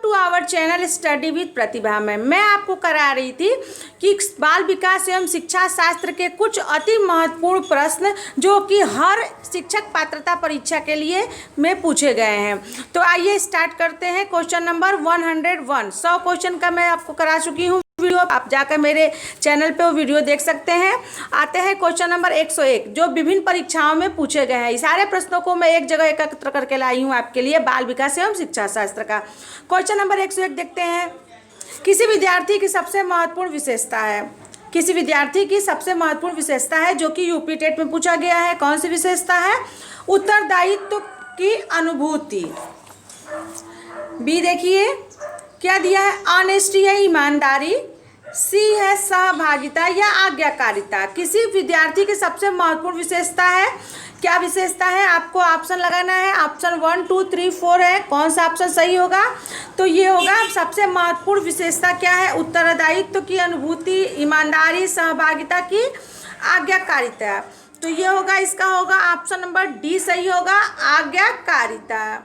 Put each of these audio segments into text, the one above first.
To our channel study with Pratibha में मैं आपको करा रही थी कि बाल विकास एवं शिक्षा शास्त्र के कुछ अति महत्वपूर्ण प्रश्न जो कि हर शिक्षक पात्रता परीक्षा के लिए में पूछे गए हैं। तो आइए स्टार्ट करते हैं। क्वेश्चन नंबर 101 100 क्वेश्चन का मैं आपको करा चुकी हूँ वीडियो, आप जाकर मेरे चैनल पे वो वीडियो देख सकते हैं। आते हैं क्वेश्चन नंबर 101 जो विभिन्न परीक्षाओं में पूछे गए हैं। सारे प्रश्नों को मैं एक जगह एकत्र करके लाई हूँ आपके लिए बाल विकास एवं शिक्षा शास्त्र का। क्वेश्चन नंबर 101 देखते हैं। किसी विद्यार्थी की सबसे महत्वपूर्ण विशेषता है, किसी विद्यार्थी की सबसे महत्वपूर्ण विशेषता है जो कि यूपी टेट में पूछा गया है। कौन सी विशेषता है? उत्तरदायित्व की अनुभूति। बी देखिए क्या दिया है, ऑनेस्टी है ईमानदारी। सी है सहभागिता या आज्ञाकारिता। किसी विद्यार्थी की सबसे महत्वपूर्ण विशेषता है, क्या विशेषता है? आपको ऑप्शन लगाना है। ऑप्शन 1 2 3 4 है, कौन सा ऑप्शन सही होगा? तो ये होगा सबसे महत्वपूर्ण विशेषता क्या है? उत्तरदायित्व की अनुभूति, ईमानदारी, सहभागिता की आज्ञाकारिता। तो ये होगा, इसका होगा ऑप्शन नंबर डी सही होगा, आज्ञाकारिता।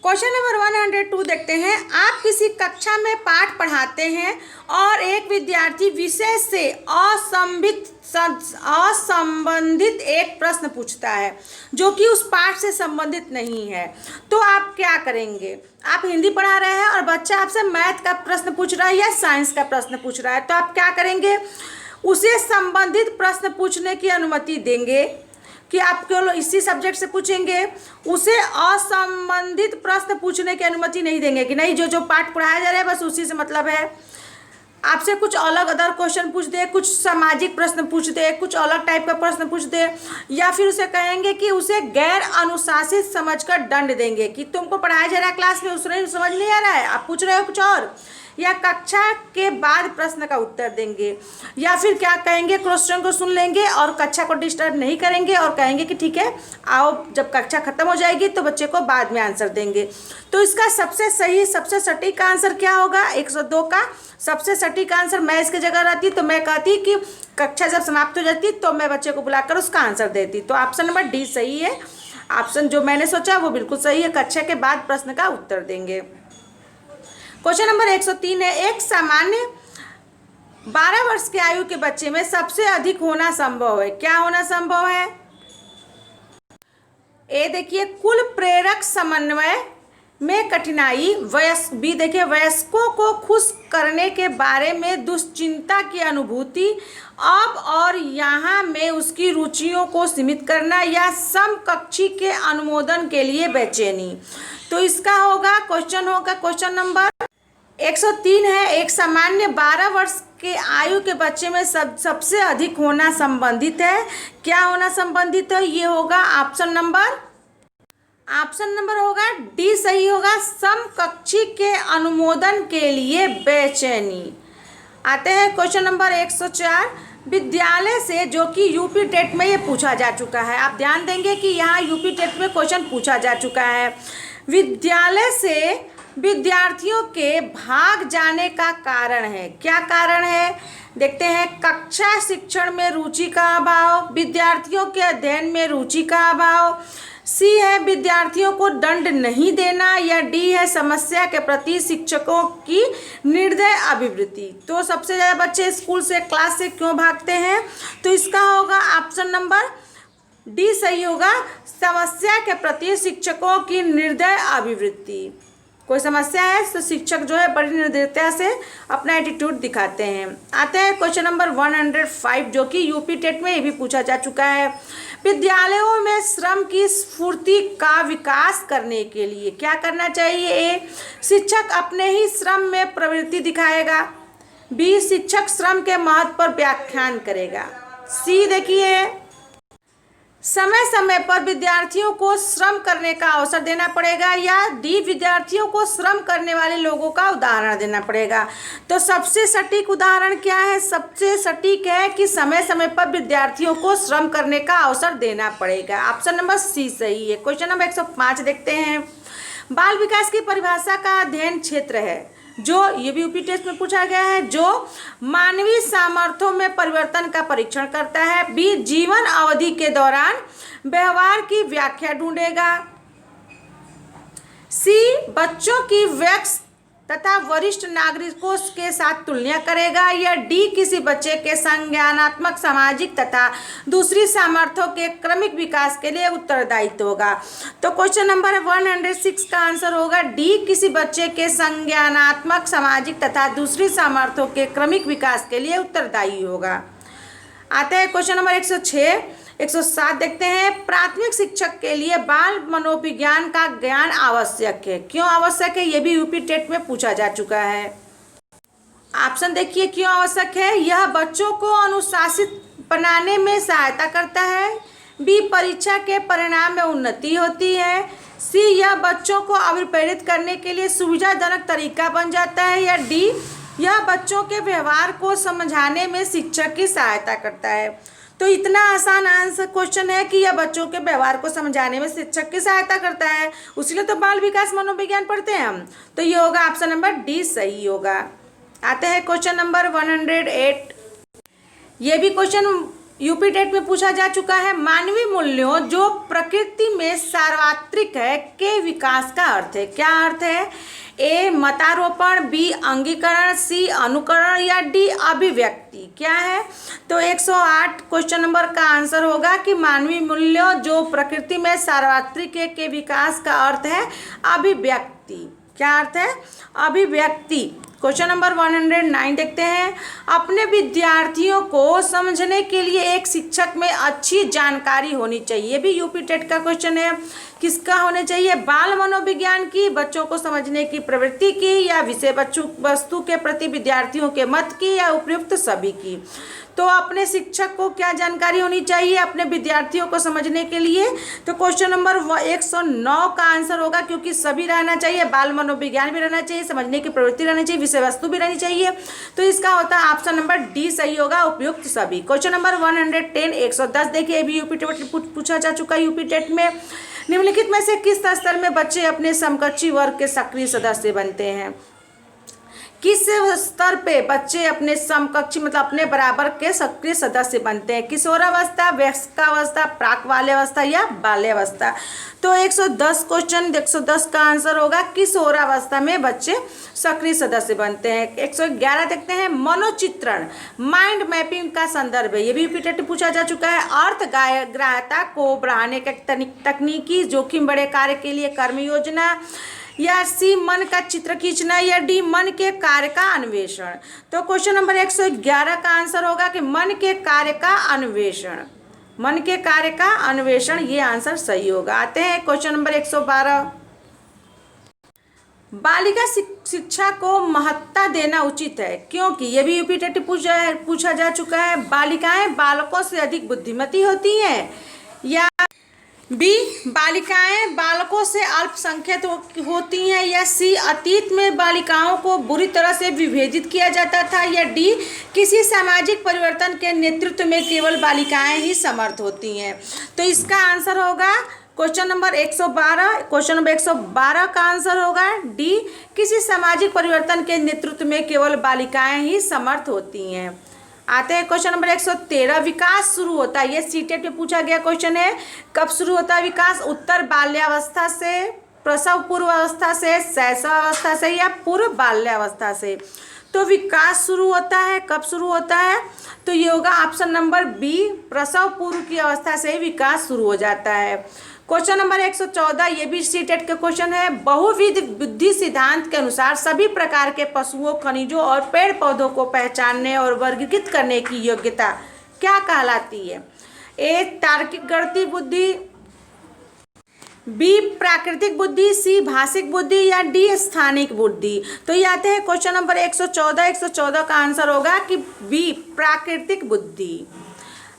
क्वेश्चन नंबर 102 देखते हैं। आप किसी कक्षा में पाठ पढ़ाते हैं और एक विद्यार्थी विषय से असंबंधित एक प्रश्न पूछता है जो कि उस पाठ से संबंधित नहीं है, तो आप क्या करेंगे? आप हिंदी पढ़ा रहे हैं और बच्चा आपसे मैथ का प्रश्न पूछ रहा है या साइंस का प्रश्न पूछ रहा है, तो आप क्या करेंगे? उसे संबंधित प्रश्न पूछने की अनुमति देंगे कि आप केवल इसी सब्जेक्ट से पूछेंगे, उसे असंबंधित प्रश्न पूछने की अनुमति नहीं देंगे कि नहीं जो पाठ पढ़ाया जा रहा है बस उसी से मतलब है। आपसे कुछ अलग अदर क्वेश्चन पूछ दे, कुछ सामाजिक प्रश्न पूछ दे, कुछ अलग टाइप का प्रश्न पूछ दे, या फिर उसे कहेंगे कि उसे गैर अनुशासित समझकर दंड देंगे कि तुमको पढ़ाया जा रहा है क्लास में, उसने समझ नहीं आ रहा है, आप पूछ रहे हो कुछ और, या कक्षा के बाद प्रश्न का उत्तर देंगे, या फिर क्या कहेंगे, क्वेश्चन को सुन लेंगे और कक्षा को डिस्टर्ब नहीं करेंगे और कहेंगे कि ठीक है आओ जब कक्षा खत्म हो जाएगी तो बच्चे को बाद में आंसर देंगे। तो इसका सबसे सही सबसे सटीक आंसर क्या होगा? 102 का सबसे सटीक आंसर मैं इसकी जगह रहती तो मैं कहती कि कक्षा जब समाप्त हो जाती तो मैं बच्चे को बुलाकर उसका आंसर देती। तो ऑप्शन नंबर डी सही है। ऑप्शन जो मैंने सोचा वो बिल्कुल सही है, कक्षा के बाद प्रश्न का उत्तर देंगे। क्वेश्चन नंबर 103 है। एक सामान्य 12 वर्ष की आयु के बच्चे में सबसे अधिक होना संभव है, क्या होना संभव है? ए देखिए कुल प्रेरक समन्वय में कठिनाई। बी देखिए वयस्कों को खुश करने के बारे में दुश्चिंता की अनुभूति, अब और यहाँ में उसकी रुचियों को सीमित करना, या समकक्षी के अनुमोदन के लिए बेचैनी। तो इसका होगा क्वेश्चन होगा क्वेश्चन नंबर 103 है। एक सामान्य 12 वर्ष के आयु के बच्चे में सबसे अधिक होना संबंधित है, क्या होना संबंधित है? ये होगा ऑप्शन नंबर होगा डी सही होगा, समकक्षी के अनुमोदन के लिए बेचैनी। आते हैं क्वेश्चन नंबर 104। विद्यालय से, जो कि यूपी टेट में ये पूछा जा चुका है, आप ध्यान देंगे कि यहाँ यूपी टेट में क्वेश्चन पूछा जा चुका है। विद्यालय से विद्यार्थियों के भाग जाने का कारण है, क्या कारण है? देखते हैं। कक्षा शिक्षण में रुचि का अभाव, विद्यार्थियों के अध्ययन में रुचि का अभाव, सी है विद्यार्थियों को दंड नहीं देना, या डी है समस्या के प्रति शिक्षकों की निर्दय अभिवृत्ति। तो सबसे ज़्यादा बच्चे स्कूल से क्लास से क्यों भागते हैं? तो इसका होगा ऑप्शन नंबर डी सही होगा, समस्या के प्रति शिक्षकों की निर्दय अभिवृत्ति। कोई समस्या है तो शिक्षक जो है बड़ी निर्दयता से अपना एटीट्यूड दिखाते हैं। आते हैं क्वेश्चन नंबर 105 जो कि यूपी टेट में ये भी पूछा जा चुका है। विद्यालयों में श्रम की स्फूर्ति का विकास करने के लिए क्या करना चाहिए? ए शिक्षक अपने ही श्रम में प्रवृत्ति दिखाएगा, बी शिक्षक श्रम के महत्व पर व्याख्यान करेगा, सी देखिए समय समय पर विद्यार्थियों को श्रम करने का अवसर देना पड़ेगा, या डी विद्यार्थियों को श्रम करने वाले लोगों का उदाहरण देना पड़ेगा। तो सबसे सटीक उदाहरण क्या है? सबसे सटीक है कि समय समय पर विद्यार्थियों को श्रम करने का अवसर देना पड़ेगा। ऑप्शन नंबर सी सही है। क्वेश्चन नंबर 105 देखते हैं। बाल विकास की परिभाषा का अध्ययन क्षेत्र है जो ये भी यूपी टेस्ट में पूछा गया है, जो मानवीय सामर्थ्यों में परिवर्तन का परीक्षण करता है, बी जीवन अवधि के दौरान व्यवहार की व्याख्या ढूंढेगा, सी बच्चों की वयस्क तथा वरिष्ठ नागरिकों के साथ तुलना करेगा, या डी किसी बच्चे के संज्ञानात्मक, सामाजिक तथा दूसरी सामर्थ्यों के क्रमिक विकास के लिए उत्तरदायित्व होगा। तो क्वेश्चन नंबर 106 का आंसर होगा डी, किसी बच्चे के संज्ञानात्मक, सामाजिक तथा दूसरी सामर्थ्यों के क्रमिक विकास के लिए उत्तरदायी होगा। आते हैं क्वेश्चन नंबर 107 देखते हैं। प्राथमिक शिक्षक के लिए बाल मनोविज्ञान का ज्ञान आवश्यक है। क्यों आवश्यक है, ये भी यूपी टेट में पूछा जा चुका है। ऑप्शन देखिए, क्यों आवश्यक है। यह बच्चों को अनुशासित बनाने में सहायता करता है। बी, परीक्षा के परिणाम में उन्नति होती है। सी, यह बच्चों को अभिप्रेरित करने के लिए सुविधाजनक तरीका बन जाता है। या डी, यह बच्चों के व्यवहार को समझाने में शिक्षक की सहायता करता है। तो इतना आसान आंसर क्वेश्चन है कि यह बच्चों के व्यवहार को समझाने में शिक्षक की सहायता करता है, उसलिए तो बाल विकास मनोविज्ञान पढ़ते हैं हम। तो ये होगा ऑप्शन नंबर डी सही होगा। आते हैं क्वेश्चन नंबर 108। ये भी क्वेश्चन यूपी टेट में पूछा जा चुका है। मानवीय मूल्यों जो प्रकृति में सार्वत्रिक है के विकास का अर्थ है। क्या अर्थ है। ए, मतारोपण, बी, अंगीकरण, सी, अनुकरण, या डी, अभिव्यक्ति। क्या है। तो 108 क्वेश्चन नंबर का आंसर होगा कि मानवीय मूल्यों जो प्रकृति में सार्वत्रिक है के विकास का अर्थ है अभिव्यक्ति। क्या अर्थ है, अभिव्यक्ति। क्वेश्चन नंबर 109 देखते हैं। अपने विद्यार्थियों को समझने के लिए एक शिक्षक में अच्छी जानकारी होनी चाहिए। भी यूपी टेट का क्वेश्चन है। किसका होने चाहिए, बाल मनोविज्ञान की, बच्चों को समझने की प्रवृत्ति की, या विषय वस्तु के प्रति विद्यार्थियों के मत की, या उपयुक्त सभी की। तो अपने शिक्षक को क्या जानकारी होनी चाहिए अपने विद्यार्थियों को समझने के लिए। तो क्वेश्चन नंबर 109 का आंसर होगा, क्योंकि सभी रहना चाहिए, बाल मनोविज्ञान भी रहना चाहिए, समझने की प्रवृत्ति रहनी चाहिए, विषय वस्तु भी रहनी चाहिए। तो इसका होता है ऑप्शन नंबर डी सही होगा, उपयुक्त सभी। क्वेश्चन नंबर 110 110 देखिए, अभी यूपी टेट पूछा जा चुका है यूपी टेट में। निम्नलिखित में से किस स्तर में बच्चे अपने समकक्षी वर्ग के सक्रिय सदस्य बनते हैं। किस स्तर पे बच्चे अपने समकक्षी मतलब अपने बराबर के सक्रिय सदस्य बनते हैं। किशोरावस्था, वयस्कावस्था, प्राक बाल्यावस्था, या बाल्यावस्था। तो 110 क्वेश्चन 110 का आंसर होगा किशोरावस्था में बच्चे सक्रिय सदस्य बनते हैं। 111 देखते हैं। मनोचित्रण, माइंड मैपिंग का संदर्भ है। ये भी रिपीटेड पूछा जा चुका है। अर्थ ग्राह्यता को बढ़ाने के तकनीकी जोखिम बड़े कार्य के लिए कर्म योजना, या सी, मन का चित्र खींचना, या डी, मन के कार्य का अन्वेषण। तो क्वेश्चन नंबर 111 का आंसर होगा कि मन के कार्य का अन्वेषण, मन के कार्य का अन्वेषण, ये आंसर सही होगा। आते हैं क्वेश्चन नंबर 112। बालिका शिक्षा को महत्ता देना उचित है, क्योंकि ये भी यूपी टेट पूछा जा चुका है। बालिकाएं बालकों से अधिक बुद्धिमती होती हैं, या बी, बालिकाएं बालकों से अल्पसंख्यक होती हैं, या सी, अतीत में बालिकाओं को बुरी तरह से विभेदित किया जाता था, या डी, किसी सामाजिक परिवर्तन के नेतृत्व में केवल बालिकाएं ही समर्थ होती हैं। तो इसका आंसर होगा क्वेश्चन नंबर 112। क्वेश्चन नंबर 112 का आंसर होगा डी, किसी सामाजिक परिवर्तन के नेतृत्व में केवल बालिकाएं ही समर्थ होती हैं। आते हैं क्वेश्चन नंबर 113। विकास शुरू होता है, ये सीटेट में पूछा गया क्वेश्चन है। कब शुरू होता है विकास। उत्तर बाल्यावस्था से, प्रसव पूर्व अवस्था से, शैशवावस्था से, या पूर्व बाल्यावस्था से। तो विकास शुरू होता है, कब शुरू होता है। तो ये होगा ऑप्शन नंबर बी, प्रसव पूर्व की अवस्था से ही विकास शुरू हो जाता है। क्वेश्चन नंबर 114, ये भी सीटेट का क्वेश्चन है। बहुविध बुद्धि सिद्धांत के अनुसार सभी प्रकार के पशुओं, खनिजों और पेड़ पौधों को पहचानने और वर्गीकृत करने की योग्यता क्या कहलाती है। ए, तार्किक गणितीय बुद्धि, बी, प्राकृतिक बुद्धि, सी, भाषिक बुद्धि, या डी, स्थानिक बुद्धि। तो ये आते हैं क्वेश्चन नंबर 114। 114 का आंसर होगा कि बी, प्राकृतिक बुद्धि।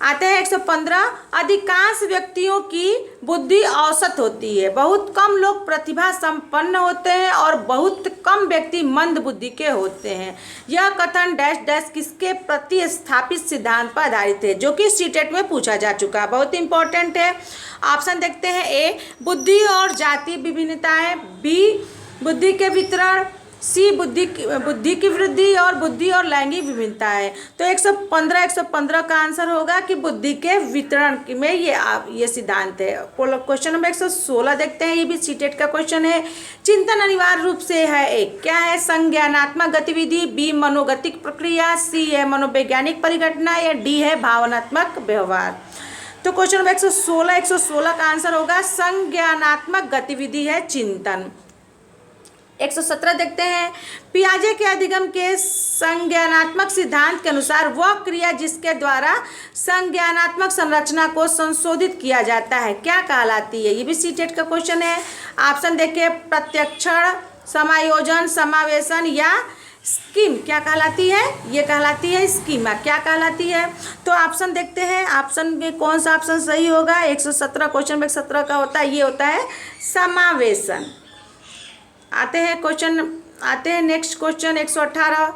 आते हैं 115। अधिकांश व्यक्तियों की बुद्धि औसत होती है, बहुत कम लोग प्रतिभा संपन्न होते हैं और बहुत कम व्यक्ति मंद बुद्धि के होते हैं। यह कथन डैश डैश किसके प्रति स्थापित सिद्धांत पर आधारित है, जो कि सीटेट में पूछा जा चुका है, बहुत इंपॉर्टेंट है। ऑप्शन देखते हैं। ए, बुद्धि और जाति विभिन्नताएं, बी, बुद्धि के वितरण, सी बुद्धि की वृद्धि और बुद्धि और लैंगिक विभिन्नता है। तो 115 का आंसर होगा कि बुद्धि के वितरण में ये सिद्धांत है। क्वेश्चन नंबर 116 देखते हैं, ये भी सीटेट का क्वेश्चन है। चिंतन अनिवार्य रूप से है एक क्या है, संज्ञानात्मक गतिविधि, बी मनोगतिक प्रक्रिया, सी है मनोवैज्ञानिक परिघटना, या डी है भावनात्मक व्यवहार। तो क्वेश्चन नंबर 116 का आंसर होगा संज्ञानात्मक गतिविधि है चिंतन। 117 देखते हैं, पियाजे के अधिगम के संज्ञानात्मक सिद्धांत के अनुसार वह क्रिया जिसके द्वारा संज्ञानात्मक संरचना को संशोधित किया जाता है क्या कहलाती है। ये भी सीटेट का क्वेश्चन है। ऑप्शन देखिए, प्रत्यक्षण, समायोजन, समावेशन या स्कीम क्या कहलाती है, ये कहलाती है स्कीमा। क्या कहलाती है, तो ऑप्शन देखते हैं, ऑप्शन में कौन सा ऑप्शन सही होगा। 117 क्वेश्चन में 117 का होता है, ये होता है समावेशन। आते हैं नेक्स्ट क्वेश्चन 118।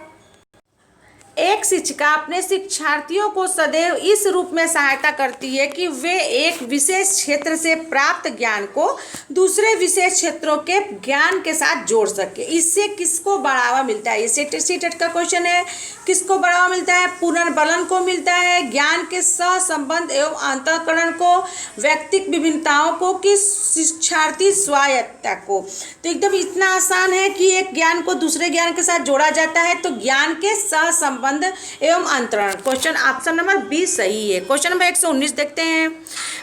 एक शिक्षिका अपने शिक्षार्थियों को सदैव इस रूप में सहायता करती है कि वे एक विशेष क्षेत्र से प्राप्त ज्ञान को दूसरे विशेष क्षेत्रों के ज्ञान के साथ जोड़ सके। इससे किसको बढ़ावा मिलता है, ये सीटेट का क्वेश्चन है। किसको बढ़ावा मिलता है, पुनर्बलन को मिलता है, ज्ञान के सहसंबंध एवं अंतःकरण को, व्यक्तिक विभिन्नताओं को, कि शिक्षार्थी स्वायत्तता को। तो एकदम इतना आसान है कि एक ज्ञान को दूसरे ज्ञान के साथ जोड़ा जाता है, तो ज्ञान के सहसंबंध एवं अंतरण। क्वेश्चन ऑप्शन नंबर बी सही है। क्वेश्चन नंबर 119 देखते हैं,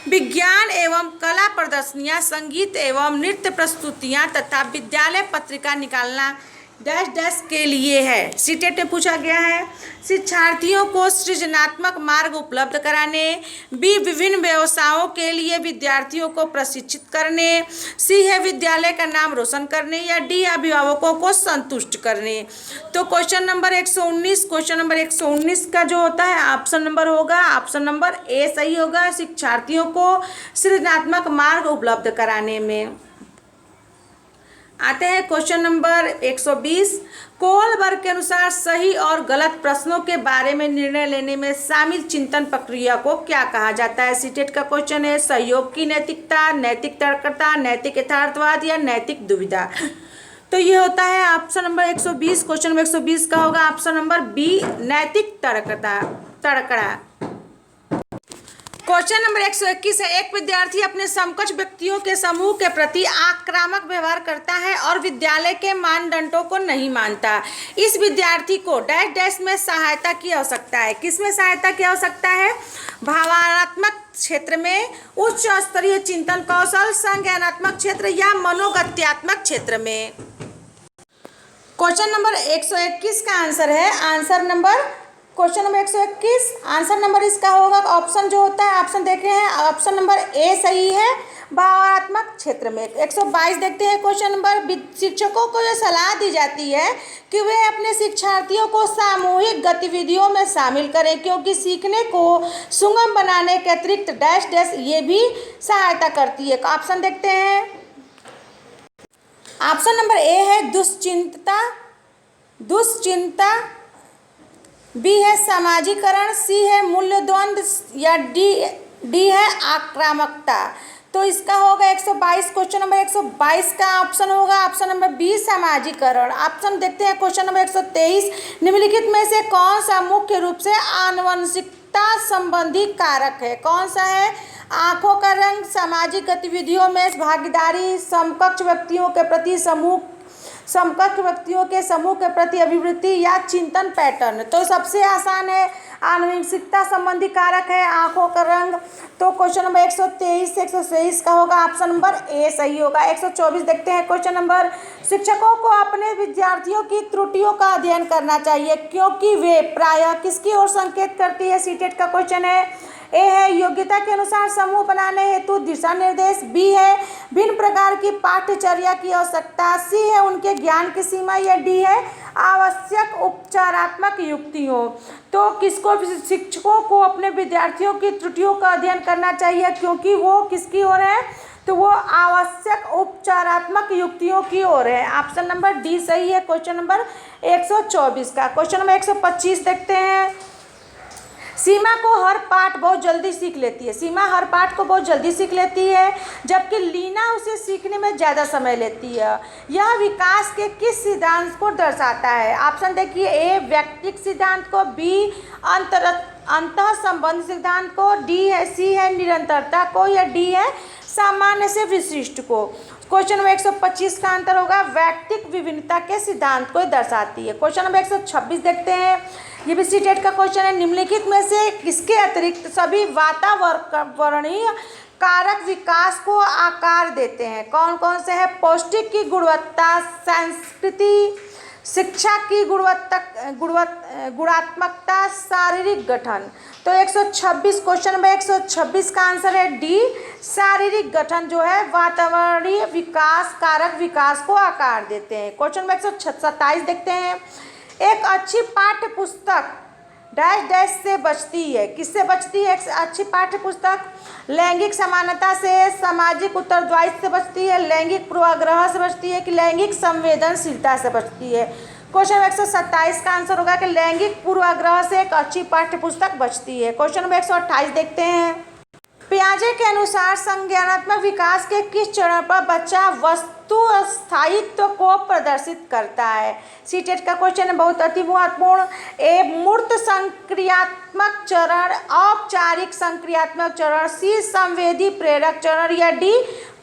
विज्ञान एवं कला प्रदर्शनियां, संगीत एवं नृत्य प्रस्तुतियां तथा विद्यालय पत्रिका निकालना डैश डैश के लिए है। सीटेट में पूछा गया है, शिक्षार्थियों को सृजनात्मक मार्ग उपलब्ध कराने, बी विभिन्न व्यवसायों के लिए विद्यार्थियों को प्रशिक्षित करने, सी है विद्यालय का नाम रोशन करने, या डी अभिभावकों को संतुष्ट करने। तो क्वेश्चन नंबर 119 का जो होता है ऑप्शन नंबर होगा, ऑप्शन नंबर ए सही होगा, शिक्षार्थियों को सृजनात्मक मार्ग उपलब्ध कराने में। आते हैं क्वेश्चन नंबर 120। कोलबर्ग के अनुसार सही और गलत प्रश्नों के बारे में निर्णय लेने में शामिल चिंतन प्रक्रिया को क्या कहा जाता है। सीटेट का क्वेश्चन है, सहयोग की नैतिकता, नैतिक तर्कता, नैतिक यथार्थवाद या नैतिक दुविधा। तो ये होता है ऑप्शन नंबर 120। क्वेश्चन नंबर 120 का होगा ऑप्शन नंबर बी, नैतिक तर्कता। क्वेश्चन नंबर 121 है, एक विद्यार्थी अपने समकक्ष व्यक्तियों के समूह के प्रति आक्रामक व्यवहार करता है और विद्यालय के मानदंडों को नहीं मानता। इस विद्यार्थी को डैश डैश में सहायता की आवश्यकता है। किस में सहायता की आवश्यकता है, भावनात्मक क्षेत्र में, उच्च स्तरीय चिंतन कौशल, संज्ञानात्मक क्षेत्र या मनोगत्यात्मक क्षेत्र में। क्वेश्चन नंबर 121 का आंसर है, क्वेश्चन नंबर 121 आंसर नंबर इसका होगा, ऑप्शन जो होता है ऑप्शन देख रहे हैं, ऑप्शन नंबर ए सही है, भावनात्मक क्षेत्र में। 122 देखते हैं क्वेश्चन नंबर, शिक्षकों को यह सलाह दी जाती है कि वे अपने शिक्षार्थियों को सामूहिक गतिविधियों में शामिल करें, क्योंकि सीखने को सुगम बनाने के अतिरिक्त डैश डैश ये भी सहायता करती है। ऑप्शन देखते हैं, ऑप्शन नंबर ए है दुश्चिंता, बी है सामाजिकरण, सी है मूल्य द्वंद्व, या डी है आक्रामकता। तो इसका होगा 122, क्वेश्चन नंबर 122 का ऑप्शन होगा ऑप्शन नंबर बी, सामाजिकरण। ऑप्शन देखते हैं क्वेश्चन नंबर 123, निम्नलिखित में से कौन सा मुख्य रूप से आनुवंशिकता संबंधी कारक है। कौन सा है, आंखों का रंग, सामाजिक गतिविधियों में भागीदारी, समकक्ष व्यक्तियों के समूह के प्रति अभिवृत्ति, या चिंतन पैटर्न। तो सबसे आसान है, आनुवंशिकता संबंधी कारक है आंखों का रंग। तो क्वेश्चन नंबर 123 का होगा ऑप्शन नंबर ए सही होगा। 124 देखते हैं क्वेश्चन नंबर, शिक्षकों को अपने विद्यार्थियों की त्रुटियों का अध्ययन करना चाहिए क्योंकि वे प्रायः किसकी ओर संकेत करती है। सीटेट का क्वेश्चन है। ए है योग्यता के अनुसार समूह बनाने हेतु दिशा निर्देश, बी है भिन्न प्रकार की पाठ्यचर्या की आवश्यकता, सी है उनके ज्ञान की सीमा, या डी है आवश्यक उपचारात्मक युक्तियों। तो शिक्षकों को अपने विद्यार्थियों की त्रुटियों का अध्ययन करना चाहिए क्योंकि वो किसकी ओर है, तो वो आवश्यक उपचारात्मक युक्तियों की ओर है। ऑप्शन नंबर डी सही है क्वेश्चन नंबर 124 का। क्वेश्चन नंबर 125 देखते हैं, सीमा को हर पाठ बहुत जल्दी सीख लेती है, सीमा हर पाठ को बहुत जल्दी सीख लेती है, जबकि लीना उसे सीखने में ज़्यादा समय लेती है। यह विकास के किस सिद्धांत को दर्शाता है? ऑप्शन देखिए, ए व्यक्तिक सिद्धांत को, बी अंतः संबंध सिद्धांत को, सी है निरंतरता को, या डी है सामान्य से विशिष्ट को। क्वेश्चन नंबर 125 का आंसर होगा व्यक्तिक विभिन्नता के सिद्धांत को दर्शाती है। क्वेश्चन नंबर 126 देखते हैं, ये भी सीटेट का क्वेश्चन है। निम्नलिखित में से किसके अतिरिक्त सभी वातावरणीय कारक विकास को आकार देते हैं? कौन कौन से हैं? पौष्टिक की गुणवत्ता, संस्कृति, शिक्षा की गुणात्मकता, शारीरिक गठन। तो 126 क्वेश्चन नंबर 126 का आंसर है डी, शारीरिक गठन जो है वातावरणीय विकास कारक विकास को आकार देते हैं। क्वेश्चन नंबर 127 देखते हैं, एक अच्छी पाठ्य पुस्तक डैश डैश से बचती है, किससे बचती है एक अच्छी पाठ्य पुस्तक? लैंगिक समानता से, सामाजिक उत्तरदायित्व से बचती है, लैंगिक पूर्वाग्रह से बचती है कि लैंगिक संवेदनशीलता से बचती है? क्वेश्चन नंबर 127 का आंसर होगा कि लैंगिक पूर्वाग्रह से एक अच्छी पाठ्य पुस्तक बचती है। क्वेश्चन नंबर 128 देखते हैं, पियाजे के अनुसार संज्ञानात्मक विकास के किस चरण पर बच्चा वस्तु स्थायित्व को प्रदर्शित करता है? सीटेट का क्वेश्चन है, बहुत अति महत्वपूर्ण। ए मूर्त संक्रियात्मक चरण, औपचारिक संक्रियात्मक चरण, सी संवेदी प्रेरक चरण, या डी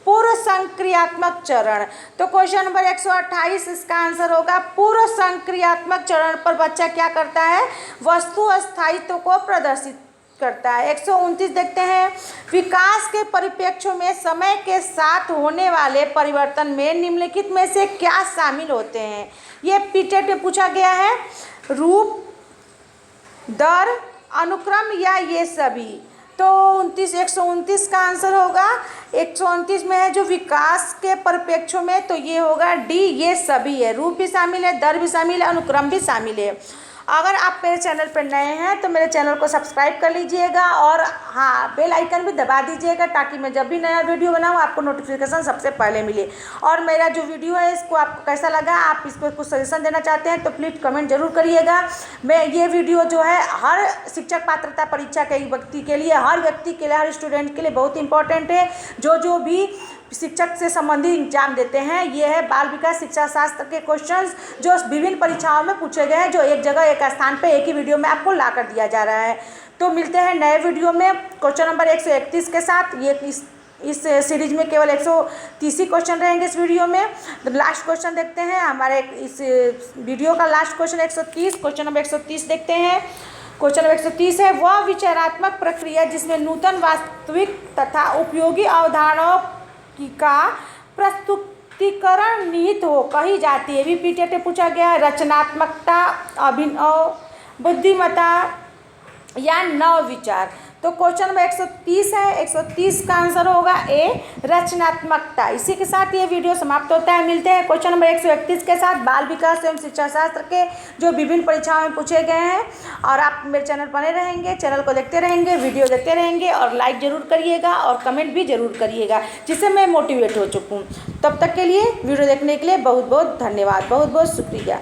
पूर्व संक्रियात्मक चरण। तो क्वेश्चन नंबर 128 इसका आंसर होगा पूर्व संक्रियात्मक चरण पर बच्चा क्या करता है? वस्तु स्थायित्व को प्रदर्शित करता है। 129 देखते हैं, विकास के परिप्रेक्ष्य में समय के साथ होने वाले परिवर्तन में निम्नलिखित में से क्या शामिल होते हैं? ये पीटेट में पूछा गया है, रूप, दर, अनुक्रम या ये सभी। तो 129 का आंसर होगा, 129 में है जो विकास के परिप्रेक्ष्य में, तो ये होगा डी, ये सभी है। रूप भी शामिल है, दर भी शामिल है, अनुक्रम भी शामिल है। अगर आप मेरे चैनल पर नए हैं तो मेरे चैनल को सब्सक्राइब कर लीजिएगा और हाँ बेल आइकन भी दबा दीजिएगा, ताकि मैं जब भी नया वीडियो बनाऊँ आपको नोटिफिकेशन सबसे पहले मिले। और मेरा जो वीडियो है इसको आपको कैसा लगा, आप इसको कुछ सजेशन देना चाहते हैं तो प्लीज़ कमेंट जरूर करिएगा। मैं ये वीडियो जो है हर शिक्षक पात्रता परीक्षा के व्यक्ति के लिए, हर व्यक्ति के लिए, हर स्टूडेंट के लिए बहुत इंपॉर्टेंट है। जो भी शिक्षक से संबंधित एग्जाम देते हैं, ये है बाल विकास शिक्षा शास्त्र के क्वेश्चंस जो विभिन्न परीक्षाओं में पूछे गए हैं, जो एक जगह एक स्थान पे एक ही वीडियो में आपको ला कर दिया जा रहा है। तो मिलते हैं नए वीडियो में क्वेश्चन नंबर 131 के साथ। ये इस सीरीज में केवल 130 क्वेश्चन रहेंगे इस वीडियो में। तो लास्ट क्वेश्चन देखते हैं, हमारे इस वीडियो का लास्ट क्वेश्चन 130, क्वेश्चन नंबर 130 देखते हैं। क्वेश्चन नंबर 130 है, वह विचारात्मक प्रक्रिया जिसमें नूतन वास्तविक तथा उपयोगी अवधारणाओं का प्रस्तुतिकरण निहित हो कही जाती है? भी पीटेट में पूछा गया है, रचनात्मकता, अभिनव, बुद्धिमत्ता या नव विचार। तो क्वेश्चन नंबर 130 है, 130 का आंसर होगा ए, रचनात्मकता। इसी के साथ ये वीडियो समाप्त होता है। मिलते हैं क्वेश्चन नंबर 131 के साथ बाल विकास एवं शिक्षा शास्त्र के, जो विभिन्न परीक्षाओं में पूछे गए हैं। और आप मेरे चैनल बने रहेंगे, चैनल को देखते रहेंगे, वीडियो देखते रहेंगे और लाइक ज़रूर करिएगा और कमेंट भी ज़रूर करिएगा, जिससे मैं मोटिवेट हो चुकूँ। तब तक के लिए वीडियो देखने के लिए बहुत बहुत धन्यवाद, बहुत बहुत शुक्रिया।